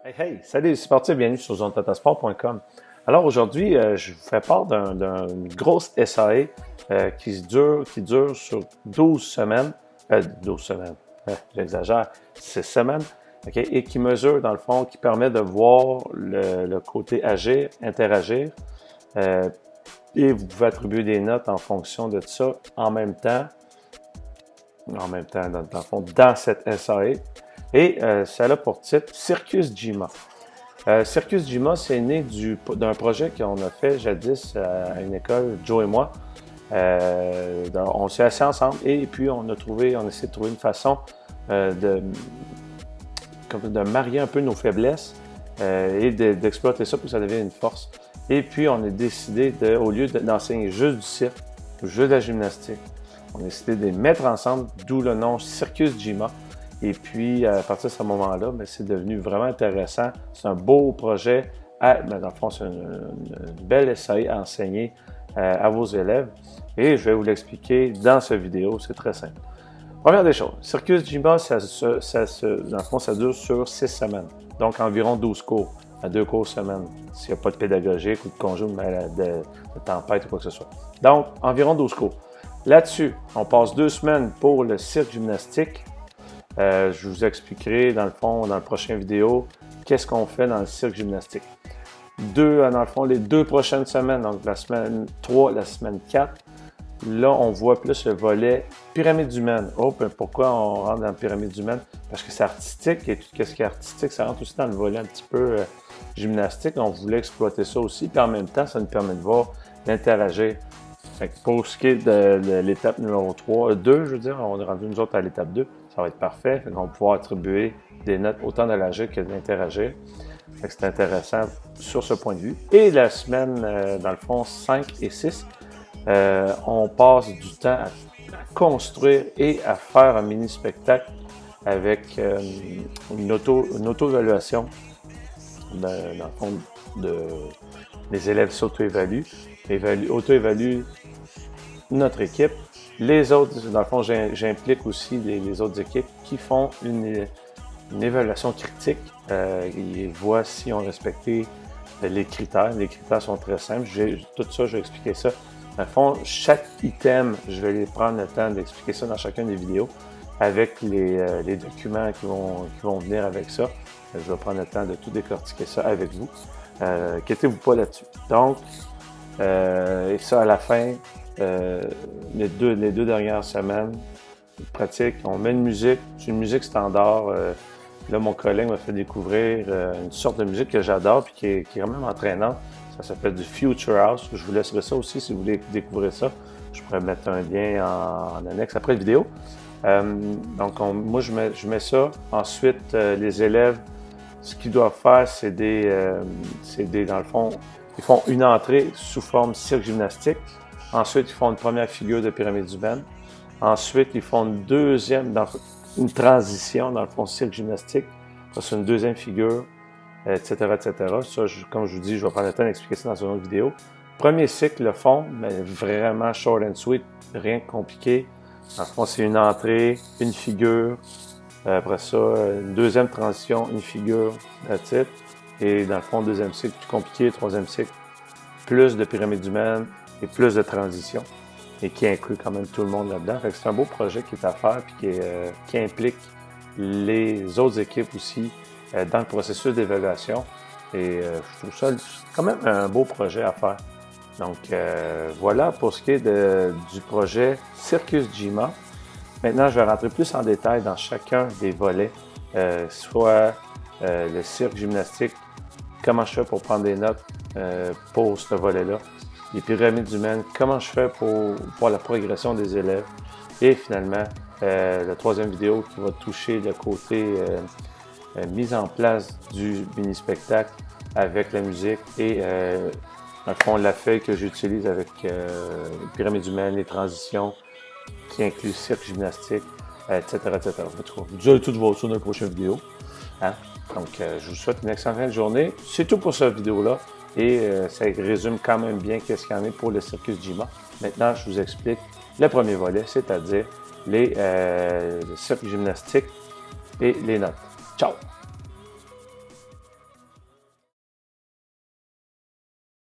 Hey, hey, salut les sportifs, bienvenue sur zonetatasport.com. Alors aujourd'hui, je vous fais part d'une grosse SAE qui dure sur 12 semaines, 12 semaines, j'exagère, 6 semaines, okay, et qui mesure dans le fond, qui permet de voir le côté agir, interagir, et vous pouvez attribuer des notes en fonction de ça en même temps, dans le fond, dans cette SAE. Et ça a pour titre Circus Jima. Circus Jima, c'est né d'un projet qu'on a fait jadis à une école, Joe et moi. On s'est assis ensemble et puis on a essayé de trouver une façon de marier un peu nos faiblesses et d'exploiter ça pour que ça devienne une force. Et puis on a décidé, au lieu d'enseigner juste du cirque ou juste de la gymnastique, on a décidé de les mettre ensemble, d'où le nom Circus Jima. Et puis, à partir de ce moment-là, c'est devenu vraiment intéressant. C'est un beau projet. Dans le fond, c'est une belle SAE à enseigner à vos élèves. Et je vais vous l'expliquer dans cette vidéo. C'est très simple. Première des choses, Circus Jima, dans le fond, ça dure sur 6 semaines. Donc, environ 12 cours, à 2 cours semaine, s'il n'y a pas de pédagogique ou de congé de tempête ou quoi que ce soit. Donc, environ 12 cours. Là-dessus, on passe 2 semaines pour le cirque gymnastique. Je vous expliquerai dans le fond, dans la prochaine vidéo, qu'est-ce qu'on fait dans le cirque gymnastique. Dans le fond, les 2 prochaines semaines, donc la semaine 3, la semaine 4, là, on voit plus le volet pyramide humaine. Oh, pourquoi on rentre dans la pyramide humaine? Parce que c'est artistique et tout ce qui est artistique, ça rentre aussi dans le volet un petit peu gymnastique. On voulait exploiter ça aussi, puis en même temps, ça nous permet de voir, d'interagir. Pour ce qui est de l'étape numéro 2, je veux dire, on est rendu nous autres à l'étape 2. Ça va être parfait. On va pouvoir attribuer des notes autant de l'agir que d'interagir. C'est intéressant sur ce point de vue. Et la semaine, dans le fond, 5 et 6, on passe du temps à construire et à faire un mini-spectacle avec une auto-évaluation. Dans le fond, les élèves s'auto-évaluent, auto-évaluent notre équipe. Les autres, dans le fond, j'implique aussi les autres équipes qui font une évaluation critique. Ils voient si on respecté les critères. Les critères sont très simples. Tout ça, je vais expliquer ça. Dans le fond, chaque item, je vais prendre le temps d'expliquer ça dans chacune des vidéos avec les documents qui vont venir avec ça. Je vais prendre le temps de tout décortiquer ça avec vous. Inquiétez-vous pas là-dessus. Donc, et ça à la fin, les deux dernières semaines, pratique, on met une musique, c'est une musique standard. Là, mon collègue m'a fait découvrir une sorte de musique que j'adore et qui est quand même entraînante. Ça s'appelle du Future House. Je vous laisserai ça aussi si vous voulez découvrir ça. Je pourrais mettre un lien en annexe après la vidéo. Donc, moi, je mets ça. Ensuite, les élèves, ce qu'ils doivent faire, c'est dans le fond, ils font une entrée sous forme cirque gymnastique. Ensuite, ils font une première figure de pyramide humaine. Ensuite, ils font une transition dans le fond cirque gymnastique. Ça, c'est une deuxième figure, etc., etc. Ça, comme je vous dis, je vais prendre le temps d'expliquer ça dans une autre vidéo. Premier cycle, le fond, mais vraiment short and sweet, rien de compliqué. Dans le fond, c'est une entrée, une figure. Après ça, une deuxième transition, une figure, that's it. Et dans le fond, deuxième cycle plus compliqué, troisième cycle, plus de pyramide humaine et plus de transition. Et qui inclut quand même tout le monde là-dedans. C'est un beau projet qui est à faire et qui implique les autres équipes aussi dans le processus d'évaluation. Et je trouve ça quand même un beau projet à faire. Donc voilà pour ce qui est du projet Circus Jima. Maintenant, je vais rentrer plus en détail dans chacun des volets, soit le cirque gymnastique, comment je fais pour prendre des notes pour ce volet-là, les pyramides humaines, comment je fais pour la progression des élèves, et finalement, la troisième vidéo qui va toucher le côté mise en place du mini-spectacle avec la musique et dans le fond, la feuille que j'utilise avec les pyramides humaines, les transitions, qui inclut cirque gymnastique, etc., etc. Vous allez tout voir ça dans la prochaine vidéo. Hein? Donc, je vous souhaite une excellente journée. C'est tout pour cette vidéo-là. Et ça résume quand même bien qu'est-ce qu'il y en est pour le Circus Jima. Maintenant, je vous explique le premier volet, c'est-à-dire le cirque gymnastique et les notes. Ciao!